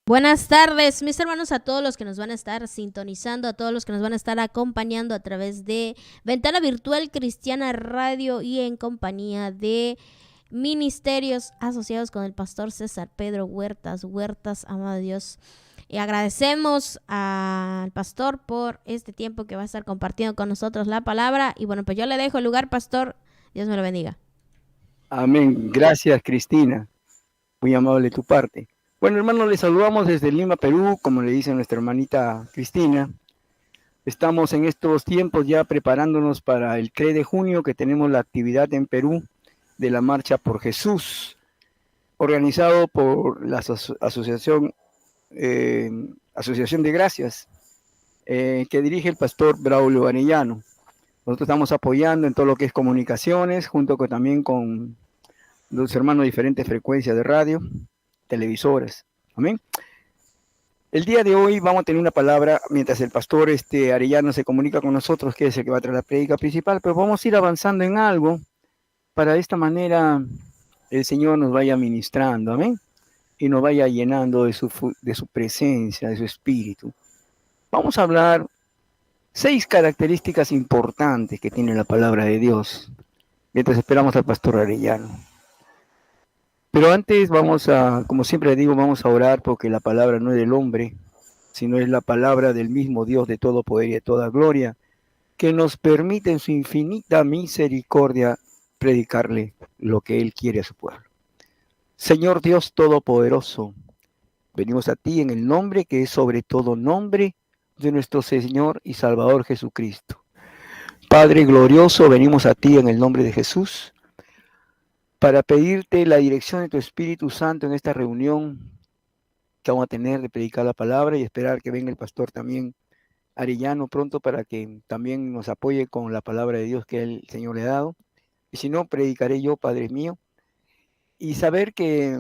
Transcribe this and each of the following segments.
Buenas tardes, mis hermanos, a todos los que nos van a estar sintonizando, a todos los que nos van a estar acompañando a través de Ventana Virtual Cristiana Radio y en compañía de ministerios asociados con el pastor César Pedro Huertas, amado Dios. Y agradecemos al pastor por este tiempo que va a estar compartiendo con nosotros la palabra. Y bueno, pues yo le dejo el lugar, pastor. Dios me lo bendiga. Amén. Gracias, Cristina. Muy amable de tu parte. Bueno, hermanos, les saludamos desde Lima, Perú, como le dice nuestra hermanita Cristina. Estamos en estos tiempos ya preparándonos para el 3 de junio, que tenemos la actividad en Perú de la Marcha por Jesús, organizado por la Asociación de Gracias, que dirige el pastor Braulio Arellano. Nosotros estamos apoyando en todo lo que es comunicaciones, junto también con los hermanos de diferentes frecuencias de radio, televisoras. Amén. El día de hoy vamos a tener una palabra mientras el pastor Arellano se comunica con nosotros, que es el que va a traer la prédica principal, pero vamos a ir avanzando en algo para de esta manera el Señor nos vaya ministrando, amén, y nos vaya llenando de su presencia, de su espíritu. Vamos a hablar 6 características importantes que tiene la palabra de Dios, mientras esperamos al pastor Arellano. Pero antes vamos a, como siempre digo, vamos a orar porque la palabra no es del hombre, sino es la palabra del mismo Dios de todo poder y de toda gloria, que nos permite en su infinita misericordia predicarle lo que Él quiere a su pueblo. Señor Dios Todopoderoso, venimos a ti en el nombre que es sobre todo nombre de nuestro Señor y Salvador Jesucristo. Padre glorioso, venimos a ti en el nombre de Jesús para pedirte la dirección de tu Espíritu Santo en esta reunión que vamos a tener de predicar la palabra y esperar que venga el pastor también Arellano pronto para que también nos apoye con la palabra de Dios que el Señor le ha dado. Y si no, predicaré yo, Padre mío. Y saber que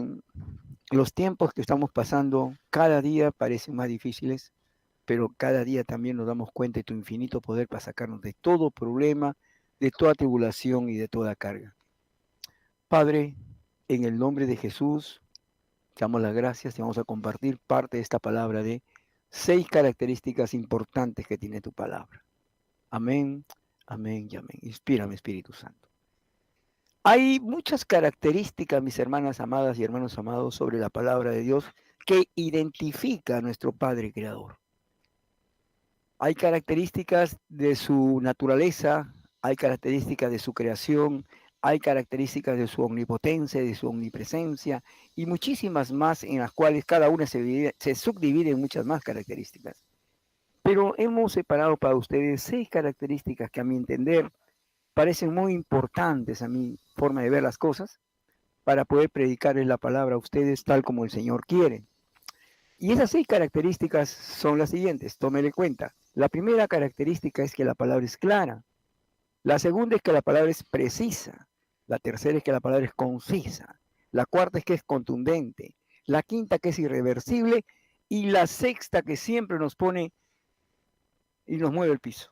los tiempos que estamos pasando cada día parecen más difíciles, pero cada día también nos damos cuenta de tu infinito poder para sacarnos de todo problema, de toda tribulación y de toda carga. Padre, en el nombre de Jesús, te damos las gracias y vamos a compartir parte de esta palabra de 6 características importantes que tiene tu palabra. Amén, amén y amén. Inspírame, Espíritu Santo. Hay muchas características, mis hermanas amadas y hermanos amados, sobre la palabra de Dios que identifica a nuestro Padre Creador. Hay características de su naturaleza, hay características de su creación, hay características de su omnipotencia, de su omnipresencia y muchísimas más en las cuales cada una se subdivide en muchas más características. Pero hemos separado para ustedes 6 características que a mi entender parecen muy importantes a mi forma de ver las cosas para poder predicarles la palabra a ustedes tal como el Señor quiere. Y esas 6 características son las siguientes, tómenle cuenta. La primera característica es que la palabra es clara. La segunda es que la palabra es precisa. La tercera es que la palabra es concisa. La cuarta es que es contundente. La quinta que es irreversible. Y la sexta que siempre nos pone y nos mueve el piso.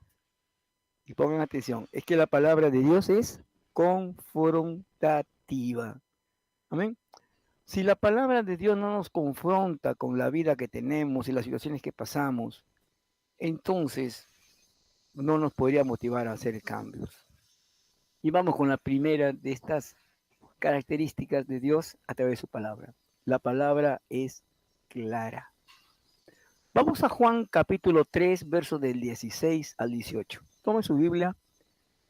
Y pongan atención, es que la palabra de Dios es confrontativa. Amén. Si la palabra de Dios no nos confronta con la vida que tenemos y las situaciones que pasamos, entonces no nos podría motivar a hacer cambios. Y vamos con la primera de estas características de Dios a través de su palabra. La palabra es clara. Vamos a Juan capítulo 3, versos del 16 al 18. Tome su Biblia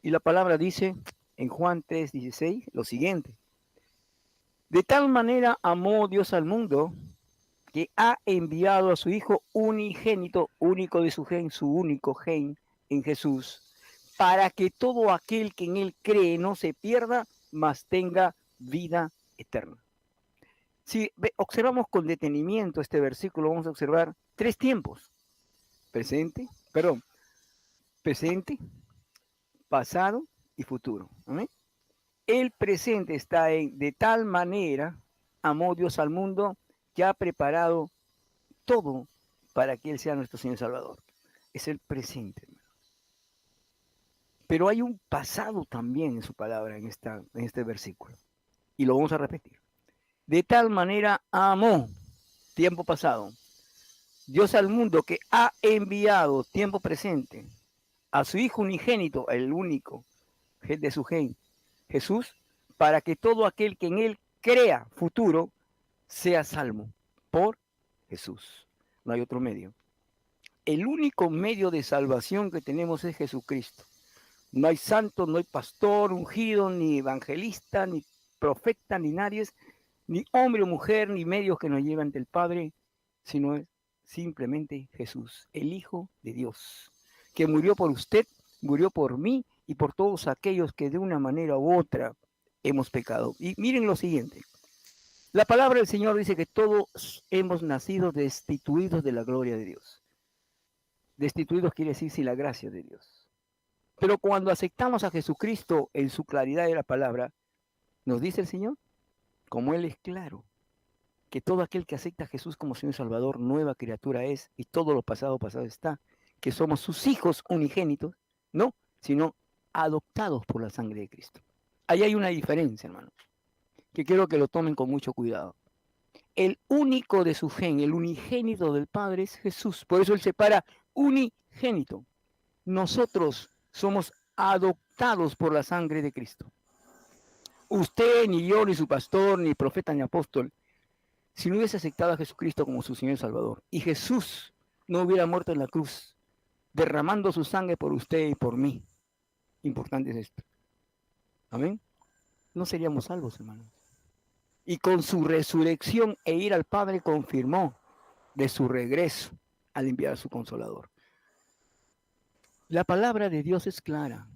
y la palabra dice en Juan 3, 16 lo siguiente. De tal manera amó Dios al mundo que ha enviado a su Hijo unigénito, único de su gen, su único gen en Jesús, para que todo aquel que en Él cree no se pierda, mas tenga vida eterna. Si observamos con detenimiento este versículo, vamos a observar 3 tiempos. Presente, pasado y futuro. ¿Amén? El presente está en de tal manera, amó Dios al mundo, que ha preparado todo para que Él sea nuestro Señor Salvador. Es el presente. Pero hay un pasado también en su palabra, en este versículo. Y lo vamos a repetir. De tal manera amó. tiempo pasado. Dios al mundo que ha enviado, tiempo presente, a su Hijo unigénito, el único de su gen, Jesús, para que todo aquel que en él crea futuro sea salvo por Jesús. No hay otro medio. El único medio de salvación que tenemos es Jesucristo. No hay santo, no hay pastor ungido, ni evangelista, ni profeta, ni nadie, ni hombre o mujer, ni medios que nos lleven ante el Padre, sino es simplemente Jesús, el Hijo de Dios, que murió por usted, murió por mí y por todos aquellos que de una manera u otra hemos pecado. Y miren lo siguiente. La palabra del Señor dice que todos hemos nacido destituidos de la gloria de Dios. Destituidos quiere decir sin la gracia de Dios. Pero cuando aceptamos a Jesucristo en su claridad de la palabra, nos dice el Señor, como Él es claro, que todo aquel que acepta a Jesús como Señor y Salvador, nueva criatura es, y todo lo pasado, pasado está, que somos sus hijos unigénitos, no, sino adoptados por la sangre de Cristo. Ahí hay una diferencia, hermanos, que quiero que lo tomen con mucho cuidado. El único de su gen, el unigénito del Padre es Jesús. Por eso Él se para unigénito. Nosotros somos adoptados por la sangre de Cristo. Usted, ni yo, ni su pastor, ni profeta, ni apóstol, si no hubiese aceptado a Jesucristo como su Señor y Salvador, y Jesús no hubiera muerto en la cruz, derramando su sangre por usted y por mí, importante es esto. Amén. No seríamos salvos, hermanos. Y con su resurrección e ir al Padre confirmó de su regreso al enviar a su Consolador. La palabra de Dios es clara.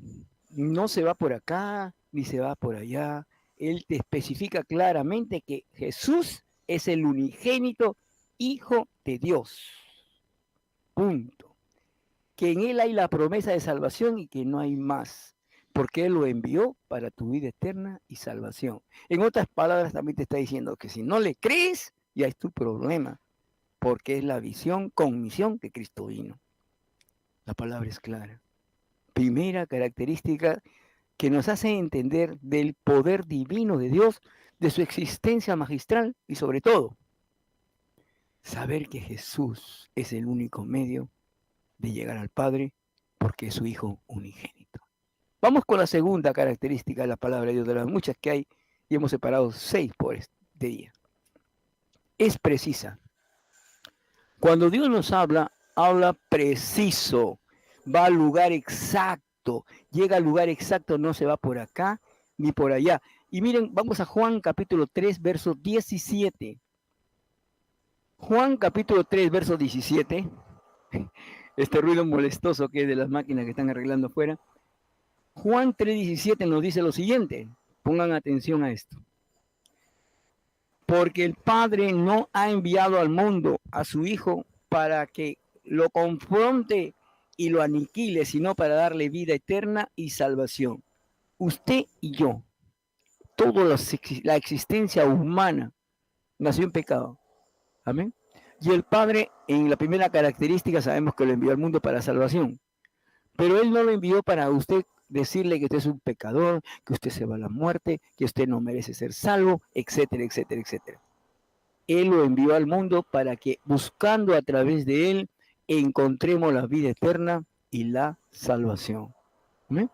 No se va por acá, ni se va por allá. Él te especifica claramente que Jesús es el unigénito Hijo de Dios. Punto. Que en Él hay la promesa de salvación y que no hay más. Porque Él lo envió para tu vida eterna y salvación. En otras palabras, también te está diciendo que si no le crees, ya es tu problema. Porque es la visión con misión que Cristo vino. La palabra es clara. Primera característica que nos hace entender del poder divino de Dios, de su existencia magistral y sobre todo, saber que Jesús es el único medio de llegar al Padre porque es su Hijo unigénito. Vamos con la segunda característica de la palabra de Dios, de las muchas que hay, y hemos separado 6 por este día. Es precisa. Cuando Dios nos habla, habla preciso, va al lugar exacto, llega al lugar exacto, no se va por acá ni por allá. Y miren, vamos a Juan capítulo 3, verso 17. Juan capítulo 3, verso 17. Este ruido molestoso que es de las máquinas que están arreglando afuera. Juan 3:17 nos dice lo siguiente, pongan atención a esto. Porque el Padre no ha enviado al mundo a su Hijo para que lo confronte y lo aniquile, sino para darle vida eterna y salvación. Usted y yo, toda la existencia humana nació en pecado. Amén. Y el Padre, en la primera característica, sabemos que lo envió al mundo para salvación. Pero Él no lo envió para usted decirle que usted es un pecador, que usted se va a la muerte, que usted no merece ser salvo, etcétera, etcétera, etcétera. Él lo envió al mundo para que buscando a través de Él encontremos la vida eterna y la salvación. ¿Amén?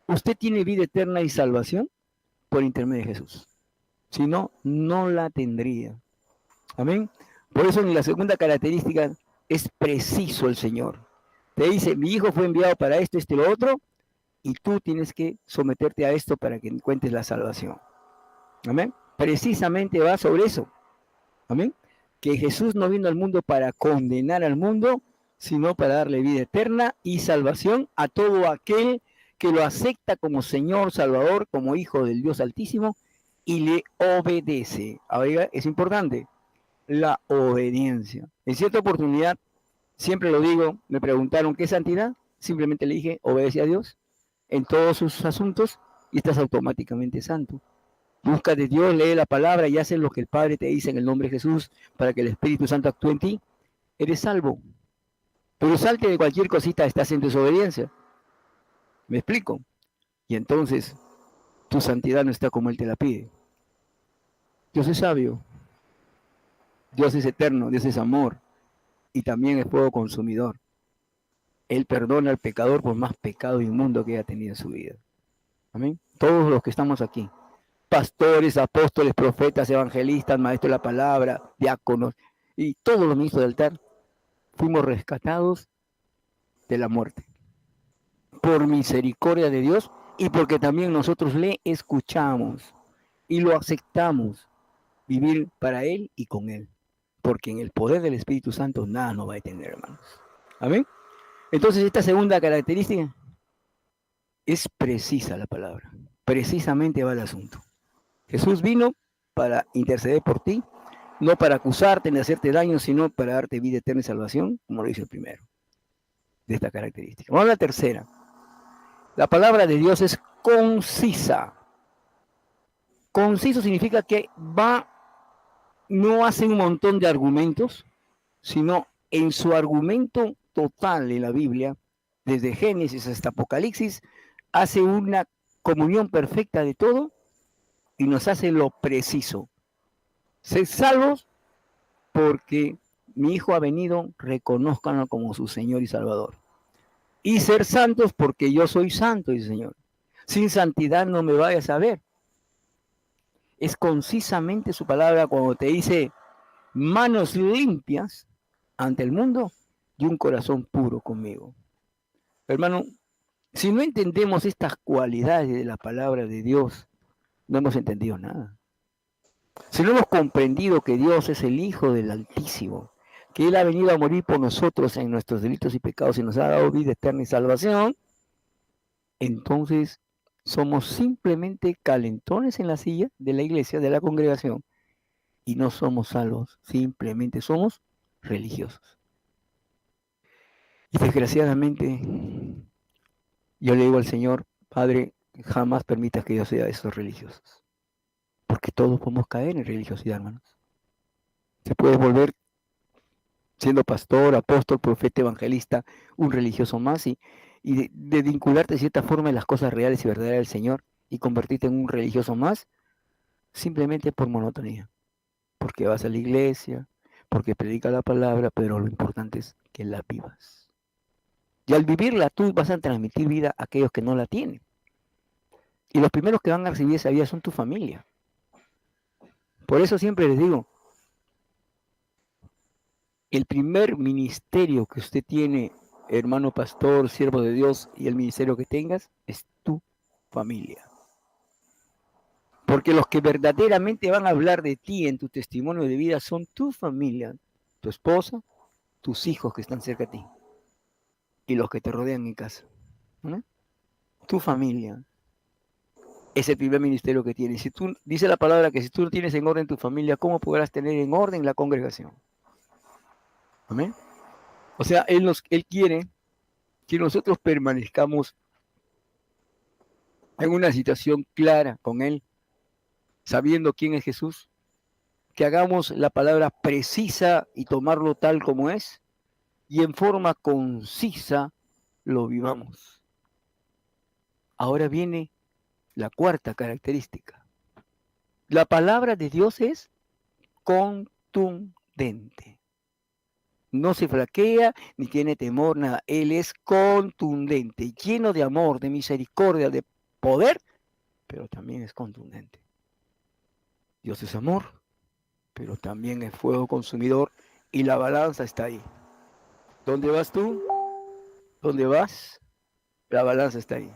Usted tiene vida eterna y salvación por intermedio de Jesús. Si no, no la tendría. Amén. Por eso en la segunda característica es preciso el Señor. Te dice, mi hijo fue enviado para esto, esto y lo otro, y tú tienes que someterte a esto para que encuentres la salvación. Amén. Precisamente va sobre eso. Amén. Que Jesús no vino al mundo para condenar al mundo, sino para darle vida eterna y salvación a todo aquel que lo acepta como Señor, Salvador, como Hijo del Dios Altísimo y le obedece. Ahora es importante, la obediencia. En cierta oportunidad, siempre lo digo, me preguntaron, ¿qué es santidad? Simplemente le dije, obedece a Dios en todos sus asuntos y estás automáticamente santo. Busca de Dios, lee la palabra y haces lo que el Padre te dice en el nombre de Jesús para que el Espíritu Santo actúe en ti. Eres salvo. Pero salte de cualquier cosita, estás en desobediencia. ¿Me explico? Y entonces tu santidad no está como Él te la pide. Dios es sabio. Dios es eterno, Dios es amor y también es fuego consumidor. Él perdona al pecador por más pecado inmundo que haya tenido en su vida. Amén. Todos los que estamos aquí, pastores, apóstoles, profetas, evangelistas, maestros de la palabra, diáconos y todos los ministros del altar, fuimos rescatados de la muerte por misericordia de Dios y porque también nosotros le escuchamos y lo aceptamos vivir para Él y con Él. Porque en el poder del Espíritu Santo nada nos va a detener, hermanos. Amén. Entonces esta segunda característica es precisa la palabra. Precisamente va el asunto. Jesús vino para interceder por ti, no para acusarte ni hacerte daño, sino para darte vida eterna y salvación, como lo dice el primero de esta característica. Vamos a la tercera. La palabra de Dios es concisa. Conciso significa que no hace un montón de argumentos, sino en su argumento total en la Biblia, desde Génesis hasta Apocalipsis, hace una comunión perfecta de todo y nos hace lo preciso. Ser salvos porque mi Hijo ha venido, reconózcanlo como su Señor y Salvador. Y ser santos porque yo soy santo, dice el Señor. Sin santidad no me vayas a ver. Es concisamente su palabra cuando te dice manos limpias ante el mundo y un corazón puro conmigo. Hermano, si no entendemos estas cualidades de la palabra de Dios, no hemos entendido nada. Si no hemos comprendido que Dios es el Hijo del Altísimo, que Él ha venido a morir por nosotros en nuestros delitos y pecados y nos ha dado vida eterna y salvación, entonces somos simplemente calentones en la silla de la iglesia, de la congregación, y no somos salvos, simplemente somos religiosos. Y desgraciadamente, yo le digo al Señor, Padre, jamás permitas que yo sea de esos religiosos, porque todos podemos caer en religiosidad, hermanos. Se puede volver, siendo pastor, apóstol, profeta, evangelista, un religioso más y de vincularte de cierta forma en las cosas reales y verdaderas del Señor y convertirte en un religioso más simplemente por monotonía, porque vas a la iglesia, porque predica la palabra, pero lo importante es que la vivas. Y al vivirla tú vas a transmitir vida a aquellos que no la tienen. Y los primeros que van a recibir esa vida son tu familia. Por eso siempre les digo, el primer ministerio que usted tiene, hermano pastor, siervo de Dios, y el ministerio que tengas, es tu familia. Porque los que verdaderamente van a hablar de ti en tu testimonio de vida son tu familia, tu esposa, tus hijos que están cerca de ti y los que te rodean en casa. ¿No? Tu familia es el primer ministerio que tienes. Si tú, dice la palabra que si tú no tienes en orden tu familia, ¿cómo podrás tener en orden la congregación? Amén. O sea, Él quiere que nosotros permanezcamos en una situación clara con Él, sabiendo quién es Jesús, que hagamos la palabra precisa y tomarlo tal como es, y en forma concisa lo vivamos. Ahora viene la cuarta característica. La palabra de Dios es contundente. No se flaquea ni tiene temor, nada. Él es contundente, lleno de amor, de misericordia, de poder, pero también es contundente. Dios es amor, pero también es fuego consumidor y la balanza está ahí. ¿Dónde vas tú? ¿Dónde vas? La balanza está ahí.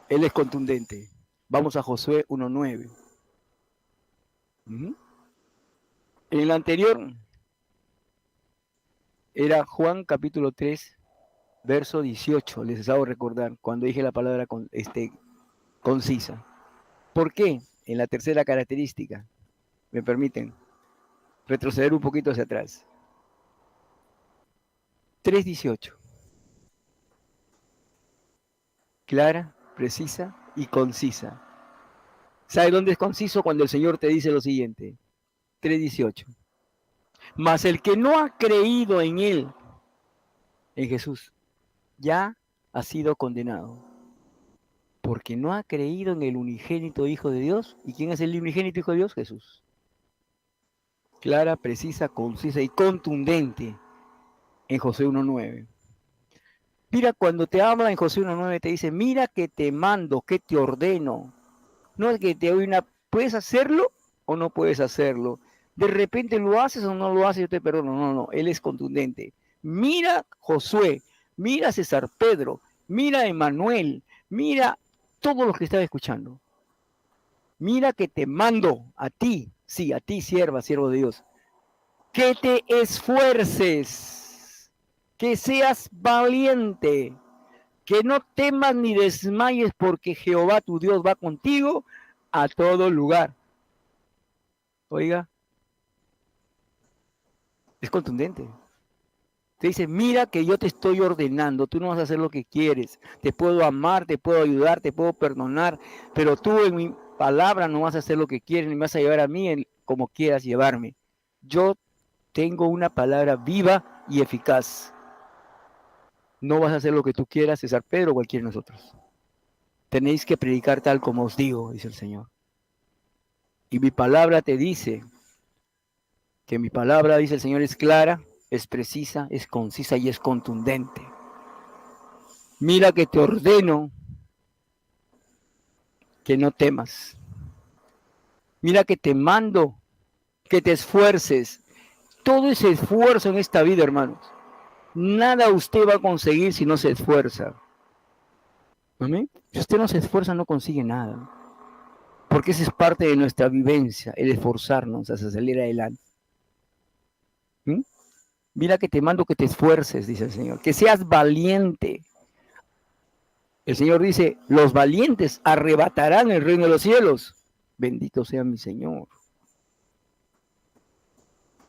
Él es contundente. Vamos a Josué 1:9. En el anterior era Juan capítulo 3, verso 18. Les hago recordar cuando dije la palabra concisa. ¿Por qué? En la tercera característica, me permiten retroceder un poquito hacia atrás. 3:18. Clara, precisa y concisa. ¿Sabe dónde es conciso? Cuando el Señor te dice lo siguiente. 3:18. Mas el que no ha creído en Él, en Jesús, ya ha sido condenado. Porque no ha creído en el unigénito Hijo de Dios. ¿Y quién es el unigénito Hijo de Dios? Jesús. clara, precisa, concisa y contundente en Josué 1:9. Mira, cuando te habla en Josué 1:9 te dice, mira que te mando, que te ordeno. No es que te doy una, ¿puedes hacerlo o no puedes hacerlo? De repente lo haces o no lo haces, yo te perdono. No, no, él es contundente. Mira Josué, mira César Pedro, mira Emanuel, mira todos los que están escuchando. Mira que te mando a ti, sí, a ti, sierva, siervo de Dios, que te esfuerces, que seas valiente, que no temas ni desmayes, porque Jehová tu Dios va contigo a todo lugar. Oiga, es contundente. Te dice, mira que yo te estoy ordenando, tú no vas a hacer lo que quieres, te puedo amar, te puedo ayudar, te puedo perdonar, pero tú en mi palabra no vas a hacer lo que quieres, ni me vas a llevar a mí como quieras llevarme. Yo tengo una palabra viva y eficaz. No vas a hacer lo que tú quieras, César Pedro o cualquiera de nosotros. Tenéis que predicar tal como os digo, dice el Señor. Y mi palabra te dice que mi palabra, dice el Señor, es clara, es precisa, es concisa y es contundente. Mira que te ordeno que no temas. Mira que te mando que te esfuerces. Todo ese esfuerzo en esta vida, hermanos. Nada usted va a conseguir si no se esfuerza. ¿Amén? Si usted no se esfuerza, no consigue nada. Porque esa es parte de nuestra vivencia, el esforzarnos a salir adelante. ¿Mm? Mira que te mando que te esfuerces, dice el Señor, que seas valiente. El Señor dice, los valientes arrebatarán el reino de los cielos. Bendito sea mi Señor.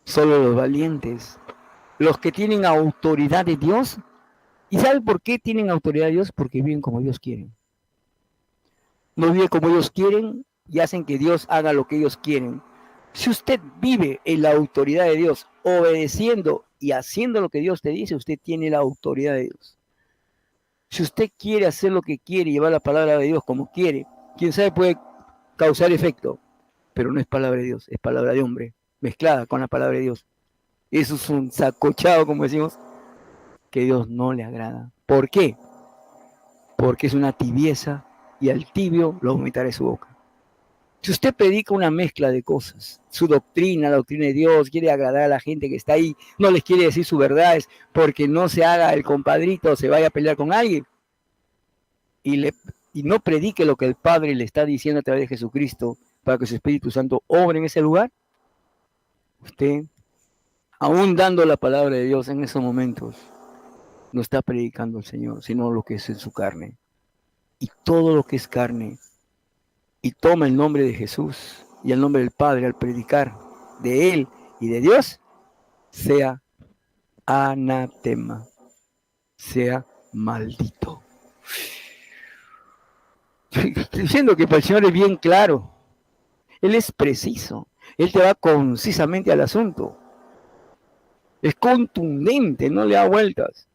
Solo los valientes, los que tienen autoridad de Dios. ¿Y saben por qué tienen autoridad de Dios? Porque viven como Dios quieren. No viven como ellos quieren y hacen que Dios haga lo que ellos quieren. Si usted vive en la autoridad de Dios, obedeciendo y haciendo lo que Dios te dice, usted tiene la autoridad de Dios. Si usted quiere hacer lo que quiere, llevar la palabra de Dios como quiere, quién sabe puede causar efecto, pero no es palabra de Dios, es palabra de hombre, mezclada con la palabra de Dios. Eso es un sacochado, como decimos, que Dios no le agrada. ¿Por qué? Porque es una tibieza y al tibio lo vomitará de su boca. Si usted predica una mezcla de cosas, su doctrina, la doctrina de Dios, quiere agradar a la gente que está ahí, no les quiere decir sus verdades, porque no se haga el compadrito, se vaya a pelear con alguien, y no predique lo que el Padre le está diciendo a través de Jesucristo para que su Espíritu Santo obre en ese lugar, usted, aún dando la palabra de Dios en esos momentos, no está predicando al Señor, sino lo que es en su carne. Y todo lo que es carne, y toma el nombre de Jesús y el nombre del Padre al predicar de Él y de Dios, sea anatema, sea maldito. Estoy diciendo que para el Señor es bien claro, Él es preciso, Él te va concisamente al asunto, es contundente, no le da vueltas.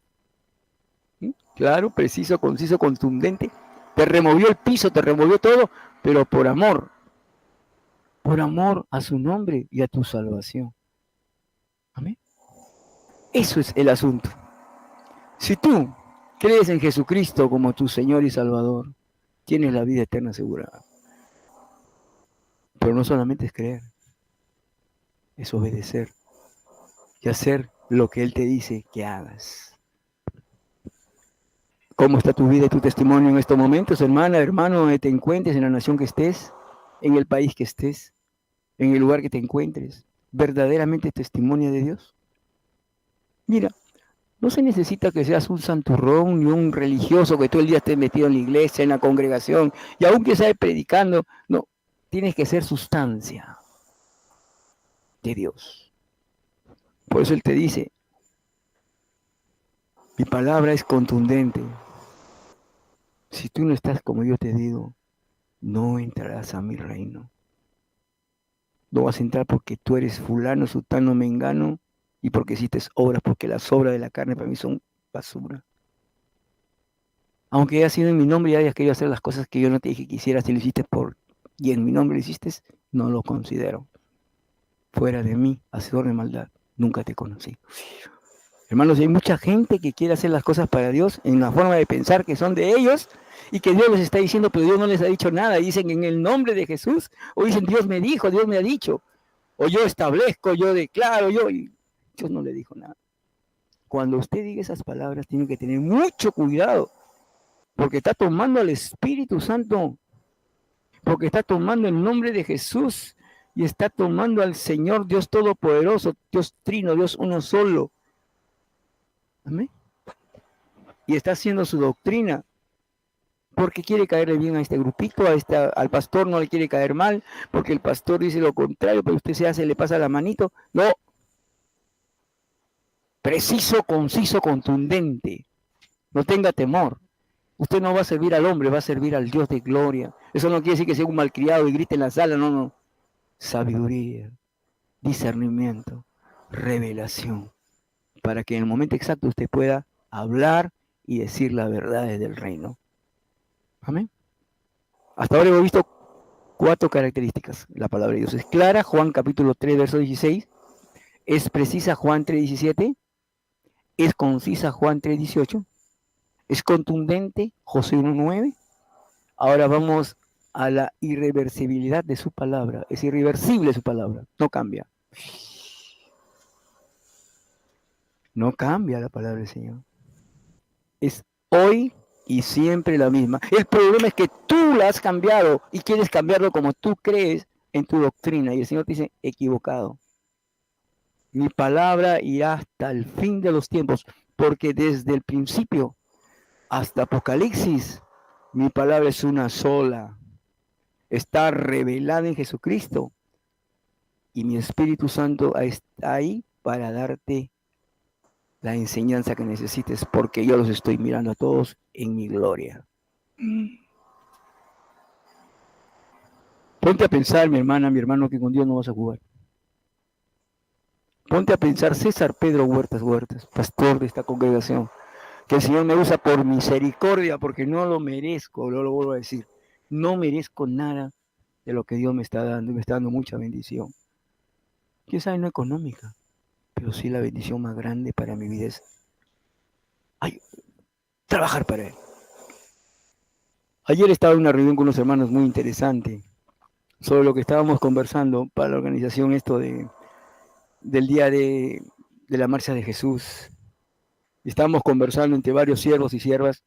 Claro, preciso, conciso, contundente, te removió el piso, te removió todo, pero por amor a su nombre y a tu salvación. Amén. Eso es el asunto. Si tú crees en Jesucristo como tu Señor y Salvador, tienes la vida eterna asegurada. Pero no solamente es creer, es obedecer y hacer lo que Él te dice que hagas. ¿Cómo está tu vida y tu testimonio en estos momentos, hermana, hermano, donde te encuentres, en la nación que estés, en el país que estés, en el lugar que te encuentres? ¿Verdaderamente testimonio de Dios? Mira, no se necesita que seas un santurrón ni un religioso que todo el día estés metido en la iglesia, en la congregación, y aunque estés predicando, no, tienes que ser sustancia de Dios. Por eso Él te dice, mi palabra es contundente. Si tú no estás como yo te digo, no entrarás a mi reino. No vas a entrar porque tú eres fulano, sutano, mengano, y porque hiciste obras, porque las obras de la carne para mí son basura. Aunque haya sido en mi nombre y hayas querido hacer las cosas que yo no te dije que hicieras, si lo hiciste y en mi nombre lo hiciste, no lo considero. fuera de mí, hacedor de maldad, nunca te conocí. Hermanos, hay mucha gente que quiere hacer las cosas para Dios en la forma de pensar que son de ellos y que Dios les está diciendo, pero Dios no les ha dicho nada. Dicen en el nombre de Jesús, o dicen Dios me dijo, Dios me ha dicho, o yo establezco, yo declaro, y Dios no le dijo nada. Cuando usted diga esas palabras, tiene que tener mucho cuidado, porque está tomando al Espíritu Santo, porque está tomando el nombre de Jesús y está tomando al Señor Dios Todopoderoso, Dios Trino, Dios uno solo. Amén. Y está haciendo su doctrina porque quiere caerle bien a este grupito, al pastor no le quiere caer mal, porque el pastor dice lo contrario, pero usted le pasa la manito. No. Preciso, conciso, contundente. No tenga temor. Usted no va a servir al hombre, va a servir al Dios de gloria. Eso no quiere decir que sea un malcriado y grite en la sala, no. Sabiduría, discernimiento, revelación, para que en el momento exacto usted pueda hablar y decir las verdades del reino. Amén. Hasta ahora hemos visto 4 características. La palabra de Dios es clara, Juan capítulo 3, verso 16. Es precisa, Juan 3, 17. Es concisa, Juan 3, 18. Es contundente, Josué 1, 9. Ahora vamos a la irreversibilidad de su palabra. Es irreversible su palabra, no cambia. No cambia la palabra del Señor. Es hoy y siempre la misma. El problema es que tú la has cambiado y quieres cambiarlo como tú crees en tu doctrina. Y el Señor te dice, equivocado. Mi palabra irá hasta el fin de los tiempos, porque desde el principio hasta Apocalipsis, mi palabra es una sola. Está revelada en Jesucristo. Y mi Espíritu Santo está ahí para darte la enseñanza que necesites, porque yo los estoy mirando a todos en mi gloria. Ponte a pensar, mi hermana, mi hermano, que con Dios no vas a jugar. Ponte a pensar, César Pedro Huertas, pastor de esta congregación, que el Señor me usa por misericordia, porque no lo merezco, lo vuelvo a decir. No merezco nada de lo que Dios me está dando, y me está dando mucha bendición. ¿Quién sabe? No económica, pero sí la bendición más grande para mi vida es trabajar para Él. Ayer estaba en una reunión con unos hermanos muy interesante sobre lo que estábamos conversando para la organización del día de la marcha de Jesús. Estábamos conversando entre varios siervos y siervas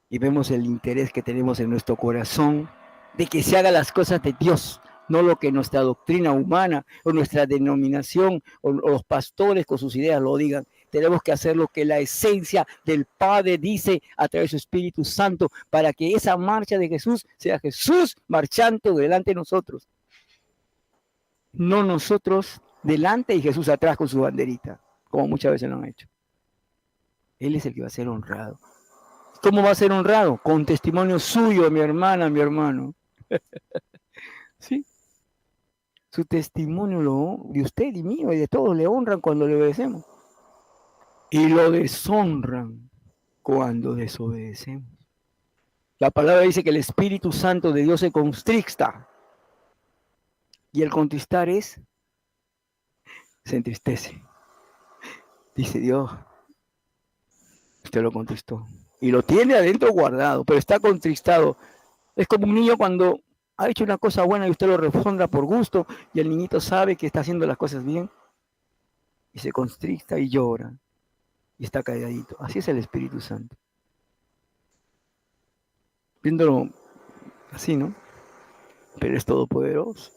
y vemos el interés que tenemos en nuestro corazón de que se hagan las cosas de Dios, no lo que nuestra doctrina humana o nuestra denominación o los pastores con sus ideas lo digan. Tenemos que hacer lo que la esencia del Padre dice a través de su Espíritu Santo para que esa marcha de Jesús sea Jesús marchando delante de nosotros. No nosotros delante y Jesús atrás con su banderita, como muchas veces lo han hecho. Él es el que va a ser honrado. ¿Cómo va a ser honrado? Con testimonio suyo, mi hermana, mi hermano. ¿Sí? Su testimonio de usted y mío y de todos le honran cuando le obedecemos. Y lo deshonran cuando desobedecemos. La palabra dice que el Espíritu Santo de Dios se constricta. Y el contristar se entristece. Dice Dios, usted lo contristó. Y lo tiene adentro guardado, pero está contristado. Es como un niño cuando ha hecho una cosa buena y usted lo responda por gusto y el niñito sabe que está haciendo las cosas bien y se constricta y llora y está calladito. Así es el Espíritu Santo. Viéndolo así, ¿no? Pero es todopoderoso.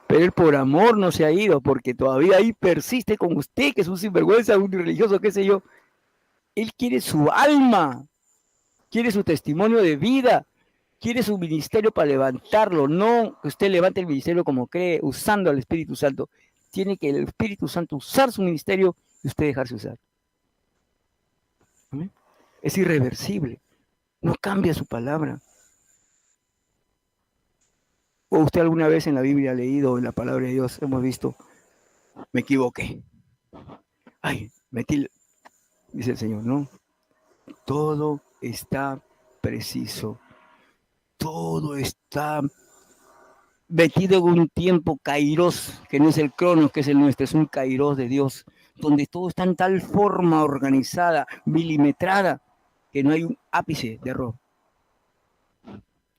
Pero él por amor no se ha ido porque todavía ahí persiste con usted, que es un sinvergüenza, un religioso, qué sé yo. Él quiere su alma, quiere su testimonio de vida, quiere su ministerio para levantarlo, no que usted levante el ministerio como cree, usando al Espíritu Santo. Tiene que el Espíritu Santo usar su ministerio y usted dejarse usar. ¿Amén? Es irreversible, no cambia su palabra. ¿O usted alguna vez en la Biblia ha leído, en la palabra de Dios, hemos visto, me equivoqué? Ay, dice el Señor, no. Todo está preciso. Todo está metido en un tiempo kairos, que no es el cronos, que es el nuestro, es un kairos de Dios, donde todo está en tal forma organizada, milimetrada, que no hay un ápice de error.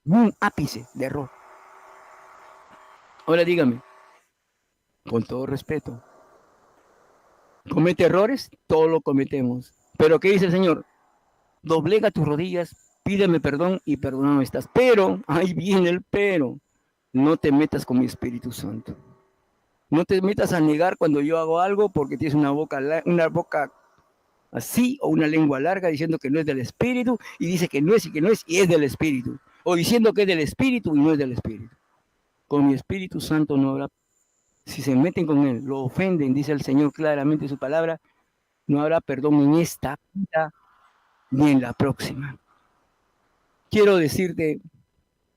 Un ápice de error. Ahora dígame, con todo respeto, ¿comete errores? Todos lo cometemos. Pero ¿qué dice el Señor? Doblega tus rodillas, pídeme perdón y perdóname estás. Pero, ahí viene el pero, no te metas con mi Espíritu Santo. No te metas a negar cuando yo hago algo porque tienes una boca así o una lengua larga diciendo que no es del Espíritu y dice que no es y que no es y es del Espíritu. O diciendo que es del Espíritu y no es del Espíritu. Con mi Espíritu Santo no habrá, si se meten con él, lo ofenden, dice el Señor claramente en su palabra, no habrá perdón en esta vida ni en la próxima. Quiero decirte,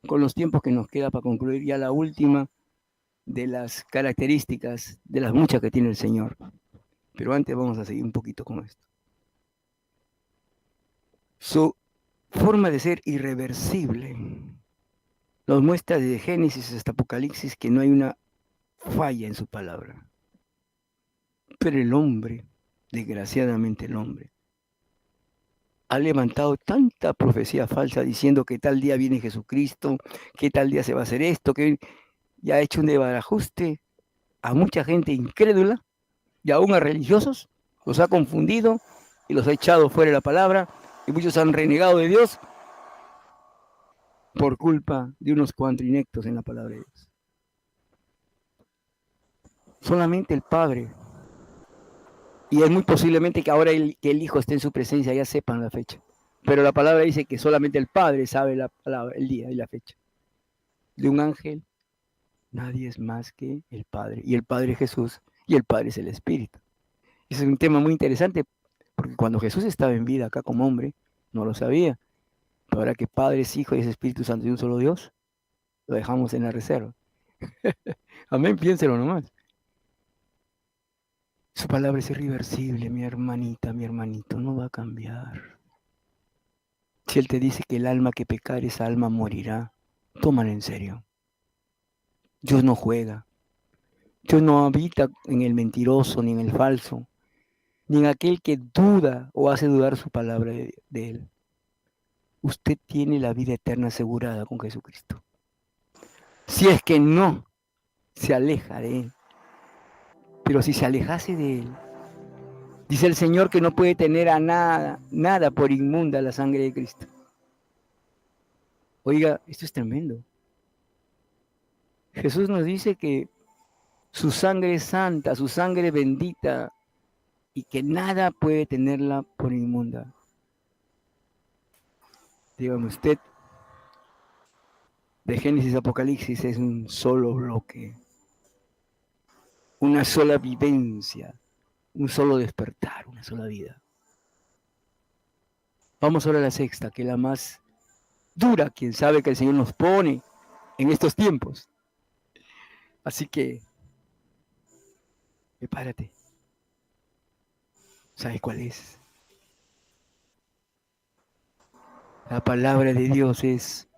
con los tiempos que nos queda para concluir, ya la última de las características, de las muchas que tiene el Señor. Pero antes vamos a seguir un poquito con esto. Su forma de ser irreversible nos muestra desde Génesis hasta Apocalipsis que no hay una falla en su palabra. Pero el hombre, desgraciadamente el hombre, ha levantado tanta profecía falsa diciendo que tal día viene Jesucristo, que tal día se va a hacer esto, que ya ha hecho un desbarajuste a mucha gente incrédula y aún a religiosos, los ha confundido y los ha echado fuera de la palabra y muchos han renegado de Dios por culpa de unos cuantos inectos en la palabra de Dios. Solamente el Padre, y es muy posiblemente que ahora que el Hijo esté en su presencia ya sepan la fecha, pero la palabra dice que solamente el Padre sabe la palabra, el día y la fecha. De un ángel, nadie es más que el Padre, y el Padre es Jesús, y el Padre es el Espíritu. Ese es un tema muy interesante, porque cuando Jesús estaba en vida acá como hombre, no lo sabía, pero ahora que Padre es Hijo y es Espíritu Santo y un solo Dios, lo dejamos en la reserva. Amén, piénselo nomás. Su palabra es irreversible, mi hermanita, mi hermanito, no va a cambiar. Si Él te dice que el alma que pecare, esa alma morirá, tómalo en serio. Dios no juega. Dios no habita en el mentiroso, ni en el falso, ni en aquel que duda o hace dudar su palabra de Él. Usted tiene la vida eterna asegurada con Jesucristo. Si es que no se aleja de Él. Pero si se alejase de Él, dice el Señor que no puede tener a nada por inmunda la sangre de Cristo. Oiga, esto es tremendo. Jesús nos dice que su sangre es santa, su sangre bendita, y que nada puede tenerla por inmunda. Dígame usted, de Génesis a Apocalipsis es un solo bloque, una sola vivencia, un solo despertar, una sola vida. Vamos ahora a la sexta, que es la más dura, quien sabe que el Señor nos pone en estos tiempos. Así que, prepárate. ¿Sabes cuál es? La palabra de Dios es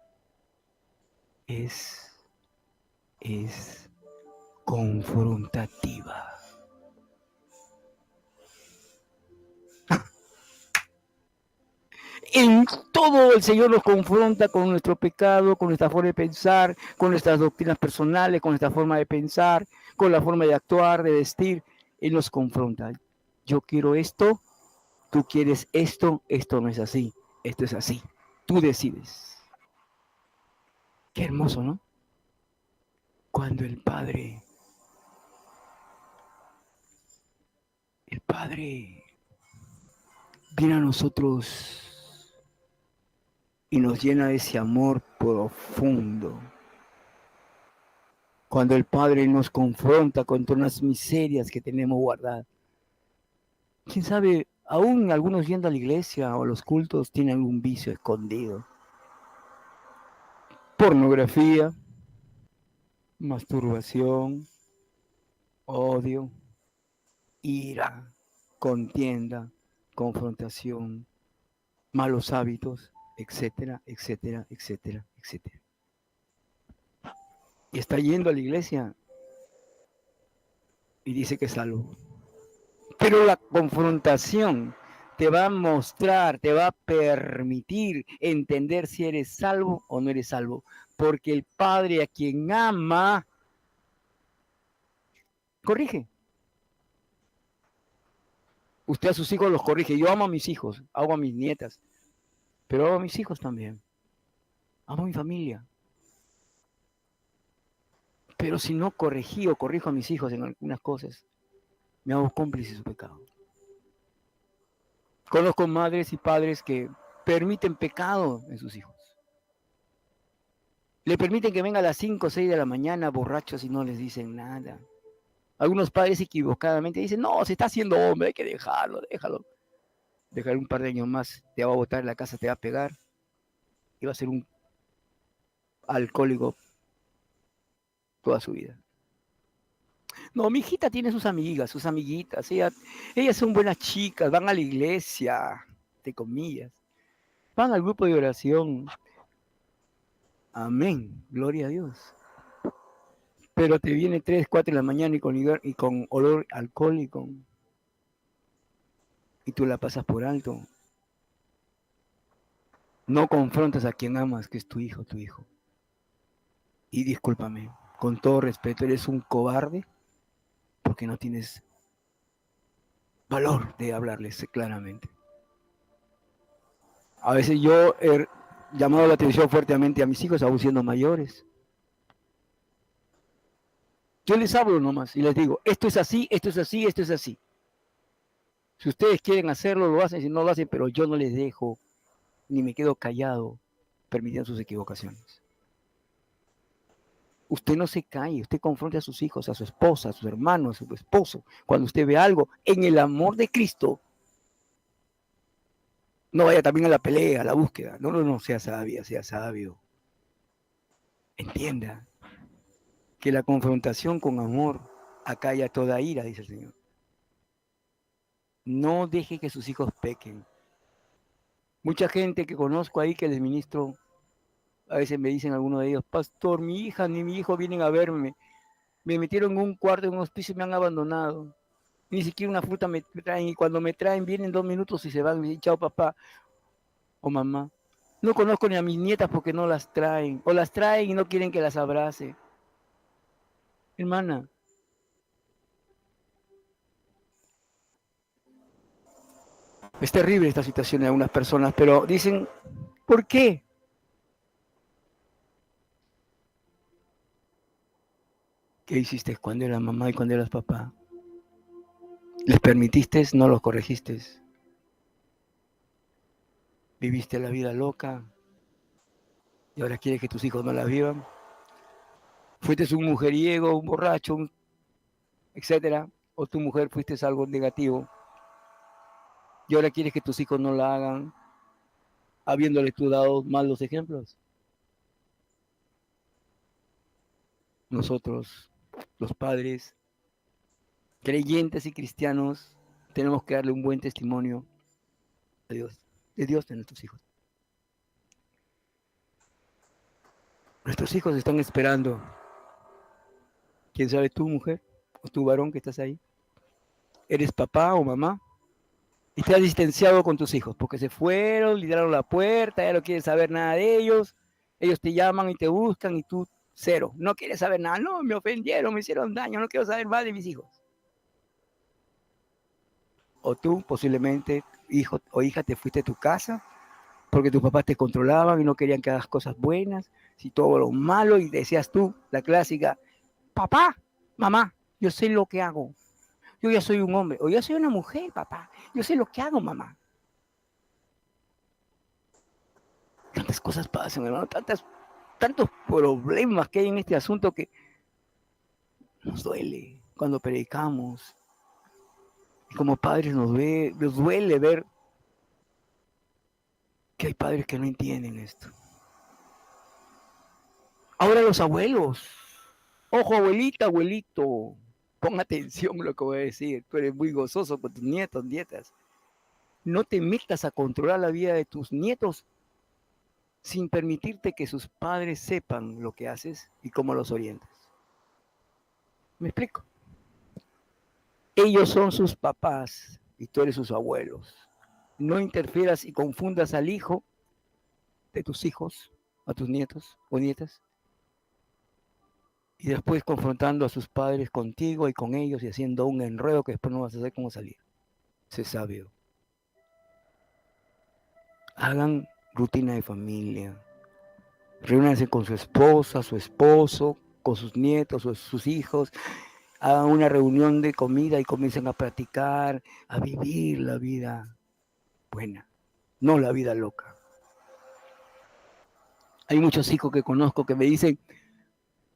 confrontativa. En todo el Señor nos confronta con nuestro pecado, con nuestra forma de pensar, con nuestras doctrinas personales, con nuestra forma de pensar, con la forma de actuar, de vestir. Él nos confronta. Yo quiero esto, tú quieres esto, esto no es así, esto es así. Tú decides. Qué hermoso, ¿no? Cuando el Padre viene a nosotros y nos llena de ese amor profundo. Cuando el Padre nos confronta con todas las miserias que tenemos guardadas. Quién sabe, aún algunos yendo a la iglesia o a los cultos tienen algún vicio escondido. Pornografía, masturbación, odio, ira, contienda, confrontación, malos hábitos, etcétera, etcétera, etcétera, etcétera. y está yendo a la iglesia y dice que es salvo. Pero la confrontación te va a mostrar, te va a permitir entender si eres salvo o no eres salvo. Porque el Padre a quien ama, corrige. Usted a sus hijos los corrige. Yo amo a mis hijos, amo a mis nietas, pero amo a mis hijos también. Amo a mi familia. Pero si no corregí o corrijo a mis hijos en algunas cosas, me hago cómplice de su pecado. Conozco madres y padres que permiten pecado en sus hijos. Le permiten que venga a las 5 o 6 de la mañana borrachos y no les dicen nada. Algunos padres equivocadamente dicen, no, se está haciendo hombre, hay que dejarlo, déjalo. Dejar un par de años más, te va a botar en la casa, te va a pegar y va a ser un alcohólico toda su vida. No, mi hijita tiene sus amigas, sus amiguitas, ellas son buenas chicas, van a la iglesia, entre comillas, van al grupo de oración. Amén, gloria a Dios. Pero te viene 3, 4 de la mañana y con olor alcohólico y tú la pasas por alto. No confrontas a quien amas, que es tu hijo, tu hijo. Y discúlpame, con todo respeto, eres un cobarde porque no tienes valor de hablarles claramente. A veces yo he llamado la atención fuertemente a mis hijos, aún siendo mayores. Yo les hablo nomás y les digo, esto es así, esto es así, esto es así. Si ustedes quieren hacerlo, lo hacen, si no lo hacen, pero yo no les dejo, ni me quedo callado, permitiendo sus equivocaciones. Usted no se calle, usted confronte a sus hijos, a su esposa, a sus hermanos, a su esposo. Cuando usted ve algo en el amor de Cristo, no vaya también a la pelea, a la búsqueda. No, sea sabia, sea sabio. Entienda que la confrontación con amor acalla toda ira, dice el Señor. No deje que sus hijos pequen. Mucha gente que conozco ahí que les ministro, a veces me dicen algunos de ellos, pastor, mi hija ni mi hijo vienen a verme. Me metieron en un cuarto, en un hospicio y me han abandonado. Ni siquiera una fruta me traen y cuando me traen vienen 2 minutos y se van. Me dicen, chao papá o mamá. No conozco ni a mis nietas porque no las traen. O las traen y no quieren que las abrace. Hermana, es terrible esta situación de algunas personas, pero dicen, ¿por qué? ¿Qué hiciste cuando eras mamá y cuando eras papá? ¿Les permitiste? ¿No los corregiste? ¿Viviste la vida loca? ¿Y ahora quieres que tus hijos no la vivan? ¿Fuiste un mujeriego, un borracho, etcétera? ¿O tu mujer fuiste algo negativo? ¿Y ahora quieres que tus hijos no la hagan, habiéndole tú dado malos ejemplos? Nosotros, los padres, creyentes y cristianos, tenemos que darle un buen testimonio a Dios, de Dios de nuestros hijos. Nuestros hijos están esperando. ¿Quién sabe tú, mujer, o tú, varón, que estás ahí? ¿Eres papá o mamá? Y te has distanciado con tus hijos porque se fueron, lideraron la puerta, ya no quieres saber nada de ellos. Ellos te llaman y te buscan y tú cero. No quieres saber nada. No, me ofendieron, me hicieron daño, no quiero saber más de mis hijos. O tú, posiblemente, hijo o hija, te fuiste a tu casa porque tus papás te controlaban y no querían que hagas cosas buenas, si todo lo malo, y decías tú, la clásica, papá, mamá, yo sé lo que hago. Yo ya soy un hombre, o yo soy una mujer, papá. Yo sé lo que hago, mamá. Tantas cosas pasan, hermano, tantos problemas que hay en este asunto que nos duele cuando predicamos. Y como padres nos duele ver que hay padres que no entienden esto. Ahora los abuelos. Ojo, abuelita, abuelito. Pon atención lo que voy a decir. Tú eres muy gozoso con tus nietos, nietas. No te metas a controlar la vida de tus nietos sin permitirte que sus padres sepan lo que haces y cómo los orientas. ¿Me explico? Ellos son sus papás y tú eres sus abuelos. No interfieras y confundas al hijo de tus hijos, a tus nietos o nietas, y después confrontando a sus padres contigo y con ellos y haciendo un enredo que después no vas a saber cómo salir. Sé sabio. Hagan rutina de familia. Reúnanse con su esposa, su esposo, con sus nietos o sus hijos. Hagan una reunión de comida y comiencen a practicar, a vivir la vida buena, no la vida loca. Hay muchos hijos que conozco que me dicen,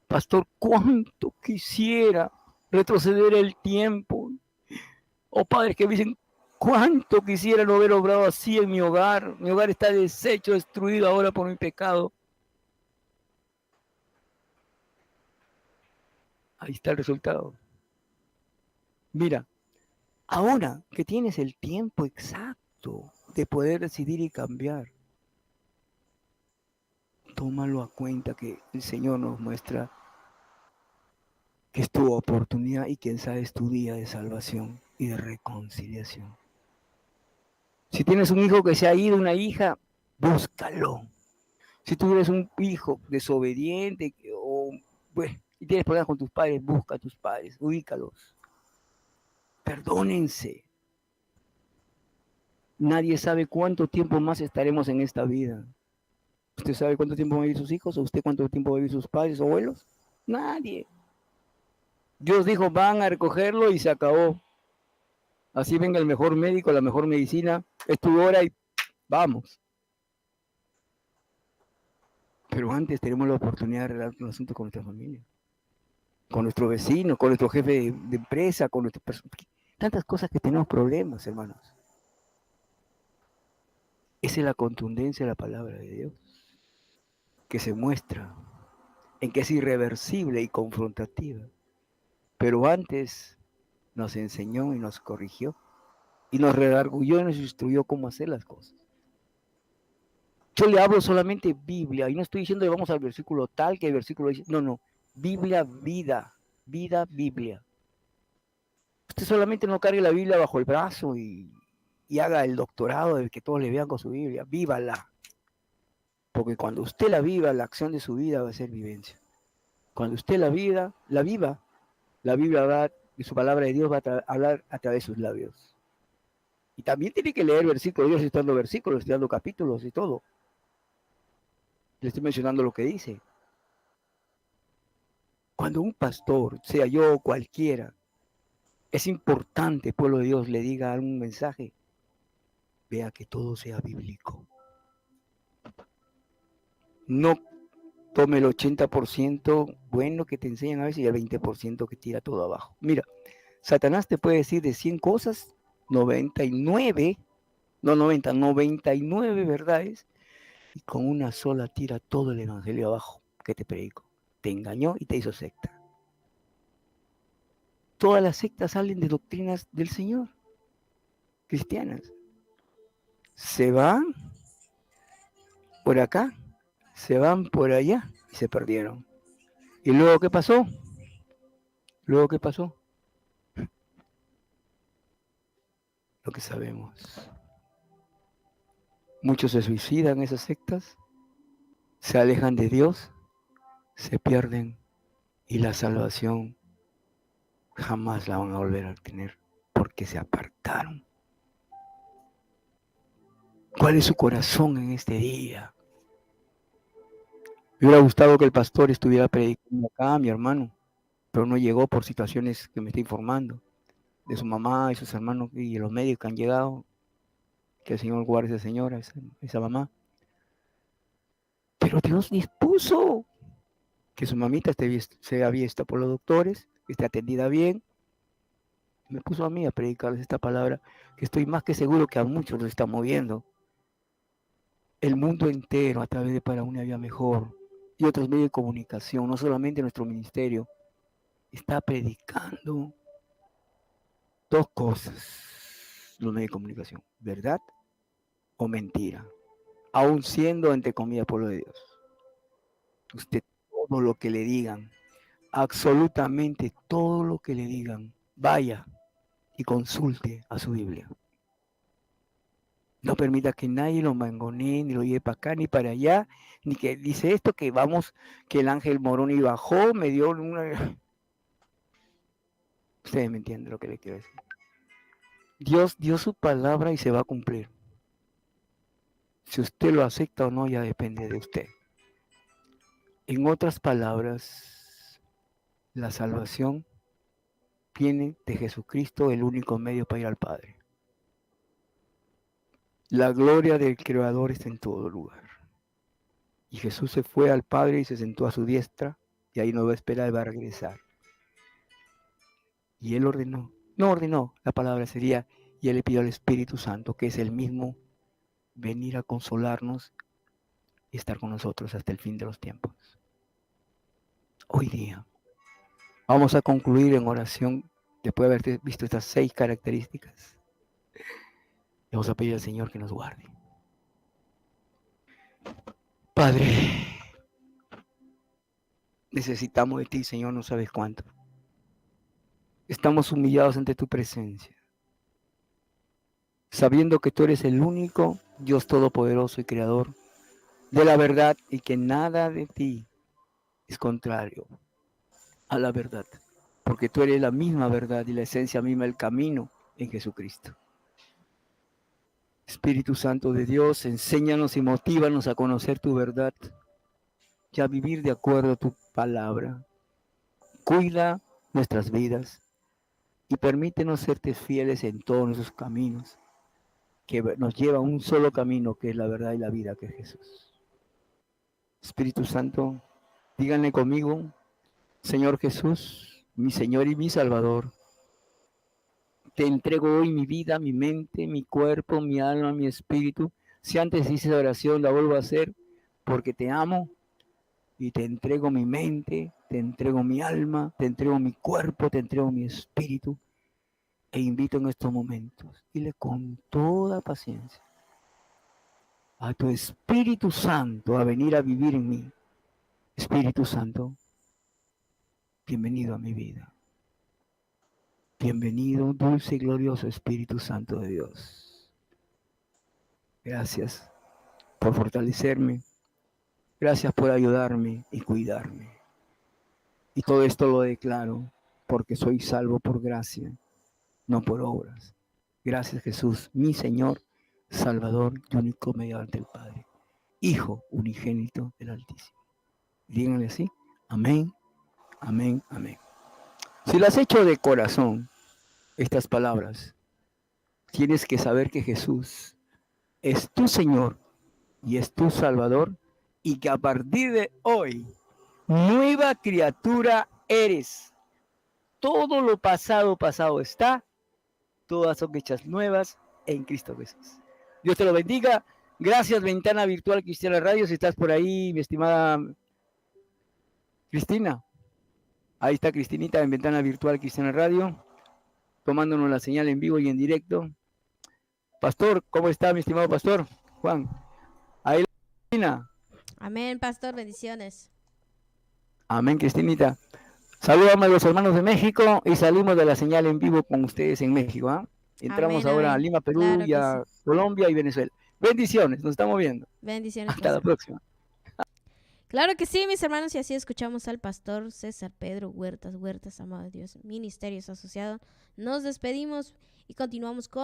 pastor, cuánto quisiera retroceder el tiempo. O padres que me dicen, cuánto quisiera no haber obrado así en mi hogar. Mi hogar está deshecho, destruido ahora por mi pecado. Ahí está el resultado. Mira, ahora que tienes el tiempo exacto de poder decidir y cambiar, tómalo a cuenta que el Señor nos muestra que es tu oportunidad y quién sabe es tu día de salvación y de reconciliación. Si tienes un hijo que se ha ido, una hija, búscalo. Si tú eres un hijo desobediente o bueno, y tienes problemas con tus padres, busca a tus padres, ubícalos. Perdónense. Nadie sabe cuánto tiempo más estaremos en esta vida. ¿Usted sabe cuánto tiempo van a vivir sus hijos? ¿O usted cuánto tiempo va a vivir sus padres o abuelos? Nadie. Dios dijo, van a recogerlo y se acabó. Así venga el mejor médico, la mejor medicina, es tu hora y vamos. Pero antes tenemos la oportunidad de arreglar un asunto con nuestra familia, con nuestro vecino, con nuestro jefe de empresa, con nuestro tantas cosas que tenemos problemas, hermanos. Esa es la contundencia de la palabra de Dios, que se muestra en que es irreversible y confrontativa. Pero antes nos enseñó y nos corrigió y nos redargulló y nos instruyó cómo hacer las cosas. Yo le hablo solamente Biblia y no estoy diciendo que vamos al versículo tal que el versículo dice, no, Biblia, vida, vida, Biblia. Usted solamente no cargue la Biblia bajo el brazo y haga el doctorado de que todos le vean con su Biblia, vívala. Porque cuando usted la viva, la acción de su vida va a ser vivencia. Cuando usted la viva, la Biblia va, y su palabra de Dios va a hablar a través de sus labios. Y también tiene que leer versículos. Yo estoy dando versículos, estoy dando capítulos y todo. Le estoy mencionando lo que dice. Cuando un pastor, sea yo o cualquiera, es importante, pueblo de Dios, le diga un mensaje, vea que todo sea bíblico. No tome el 80% bueno que te enseñan a veces y el 20% que tira todo abajo. Mira, Satanás te puede decir de 100 cosas, 99 verdades, y con una sola tira todo el evangelio abajo que te predico. Te engañó y te hizo secta. Todas las sectas salen de doctrinas del Señor, cristianas. Se van por acá, se van por allá y se perdieron. ¿Y luego qué pasó? Luego qué pasó? Lo que sabemos. Muchos se suicidan en esas sectas, se alejan de Dios, se pierden y la salvación jamás la van a volver a tener porque se apartaron. ¿Cuál es su corazón en este día? Me hubiera gustado que el pastor estuviera predicando acá, mi hermano, pero no llegó por situaciones que me está informando de su mamá y sus hermanos y los médicos que han llegado. Que el Señor guarde a esa señora, esa mamá. Pero Dios dispuso que su mamita sea vista por los doctores, que esté atendida bien. Me puso a mí a predicarles esta palabra, que estoy más que seguro que a muchos nos está moviendo. El mundo entero, a través de Para una Vida Mejor y otros medios de comunicación, no solamente nuestro ministerio, está predicando dos cosas, los medios de comunicación, verdad o mentira. aún siendo, entre comillas, pueblo de Dios. Usted todo lo que le digan, absolutamente todo lo que le digan, vaya y consulte a su Biblia. No permita que nadie lo mangonee, ni lo lleve para acá, ni para allá, ni que dice esto, que vamos, que el ángel Moroni bajó, me dio una... Ustedes me entienden lo que le quiero decir. Dios dio su palabra y se va a cumplir. Si usted lo acepta o no, ya depende de usted. En otras palabras, la salvación viene de Jesucristo, el único medio para ir al Padre. La gloria del Creador está en todo lugar. Y Jesús se fue al Padre y se sentó a su diestra, y ahí no va a esperar, va a regresar. Y Él ordenó, la palabra sería, y Él le pidió al Espíritu Santo, que es el mismo, venir a consolarnos y estar con nosotros hasta el fin de los tiempos. Hoy día, vamos a concluir en oración, después de haber visto estas 6 características. Y vamos a pedir al Señor que nos guarde. Padre, necesitamos de ti, Señor, no sabes cuánto. Estamos humillados ante tu presencia, sabiendo que tú eres el único Dios todopoderoso y creador de la verdad, y que nada de ti es contrario a la verdad, porque tú eres la misma verdad y la esencia misma, el camino en Jesucristo. Espíritu Santo de Dios, enséñanos y motívanos a conocer tu verdad y a vivir de acuerdo a tu palabra. Cuida nuestras vidas y permítenos serte fieles en todos nuestros caminos, que nos lleva a un solo camino, que es la verdad y la vida, que es Jesús. Espíritu Santo, díganle conmigo: Señor Jesús, mi Señor y mi Salvador, te entrego hoy mi vida, mi mente, mi cuerpo, mi alma, mi espíritu. Si antes hice esa oración, la vuelvo a hacer porque te amo, y te entrego mi mente, te entrego mi alma, te entrego mi cuerpo, te entrego mi espíritu, e invito en estos momentos, dile con toda paciencia a tu Espíritu Santo a venir a vivir en mí. Espíritu Santo, bienvenido a mi vida. Bienvenido, dulce y glorioso Espíritu Santo de Dios. Gracias por fortalecerme. Gracias por ayudarme y cuidarme. Y todo esto lo declaro porque soy salvo por gracia, no por obras. Gracias, Jesús, mi Señor, Salvador y único mediante el Padre, Hijo unigénito del Altísimo. Díganle así: amén, amén, amén. Si lo has hecho de corazón, estas palabras, tienes que saber que Jesús es tu Señor y es tu Salvador, y que a partir de hoy, nueva criatura eres. Todo lo pasado, pasado está. Todas son hechas nuevas en Cristo Jesús. Dios te lo bendiga. Gracias, Ventana Virtual Cristiana Radio. Si estás por ahí, mi estimada Cristina. Ahí está Cristinita en Ventana Virtual Cristiana Radio, tomándonos la señal en vivo y en directo. Pastor, ¿cómo está, mi estimado pastor? Juan. Ahí, Cristina. Amén, pastor, bendiciones. Amén, Cristinita. Saludamos a los hermanos de México y salimos de la señal en vivo con ustedes en México. Entramos Amén, ahora amén. a Lima, Perú, Claro y a Colombia y Venezuela. Bendiciones, nos estamos viendo. Bendiciones. Hasta la próxima. Claro que sí, mis hermanos, y así escuchamos al pastor César Pedro Huertas, amado de Dios, Ministerios Asociados. Nos despedimos y continuamos con